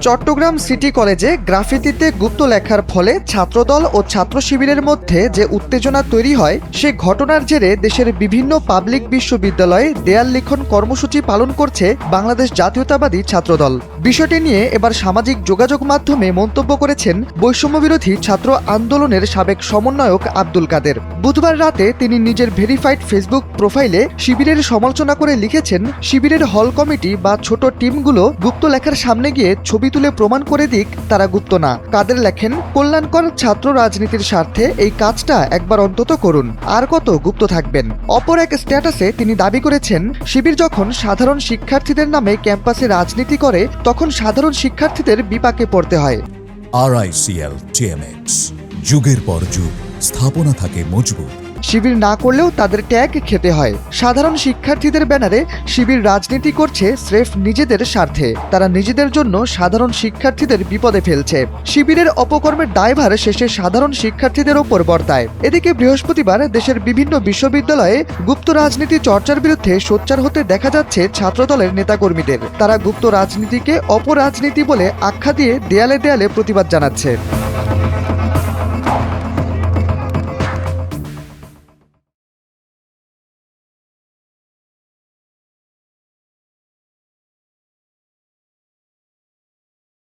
Chittagong city কলেজে গ্রাফিতিতে গুপ্ত লেখার ফলে ছাত্রদল ও ছাত্র শিবিরের মধ্যে যে উত্তেজনা তৈরি হয় সে ঘটনার জেরে দেশের বিভিন্ন পাবলিক বিশ্ববিদ্যালয়ে দেয়াল লিখন কর্মসূচি পালন করছে বাংলাদেশ জাতীয়তাবাদী ছাত্রদল। বিষয়টি নিয়ে এবার সামাজিক যোগাযোগ মাধ্যমে মন্তব্য করেছেন বৈষম্যবিরোধী ছাত্র আন্দোলনের সাবেক সমন্বয়ক আব্দুল কাদের। বুধবার রাতে তিনি নিজের ভেরিফাইড ফেসবুক প্রোফাইলে শিবিরের সমালোচনা করে লিখেছেন, শিবিরের হল কমিটি বা ছোট টিমগুলো গুপ্ত লেখার সামনে গিয়ে ছবি তুলে প্রমাণ করে দিক তারা গুপ্ত না। কাদের লেখেন, কল্যাণকর ছাত্র রাজনীতির স্বার্থে এই কাজটা একবার অন্তত করুন, আর কত গুপ্ত থাকবেন। অপর এক স্ট্যাটাসে তিনি দাবি করেছেন, শিবির যখন সাধারণ শিক্ষার্থীদের নামে ক্যাম্পাসে রাজনীতি করে তখন সাধারণ শিক্ষার্থীদের বিপাকে পড়তে হয়। RICL TMX, যুগের পর যুগ স্থাপনা থাকে মজবুত। শিবির না করলেও তাদের ট্যাগ খেতে হয়। সাধারণ শিক্ষার্থীদের ব্যানারে শিবির রাজনীতি করছে স্রেফ নিজেদের স্বার্থে। তারা নিজেদের জন্য সাধারণ শিক্ষার্থীদের বিপদে ফেলছে। শিবিরের অপকর্মের দায়ভার শেষে সাধারণ শিক্ষার্থীদের ওপর বর্তায়। এদিকে বৃহস্পতিবার দেশের বিভিন্ন বিশ্ববিদ্যালয়ে গুপ্ত রাজনীতি চর্চার বিরুদ্ধে সোচ্চার হতে দেখা যাচ্ছে ছাত্রদলের নেতাকর্মীদের। তারা গুপ্ত রাজনীতিকে অপরাজনীতি বলে আখ্যা দিয়ে দেয়ালে দেয়ালে প্রতিবাদ জানাচ্ছে।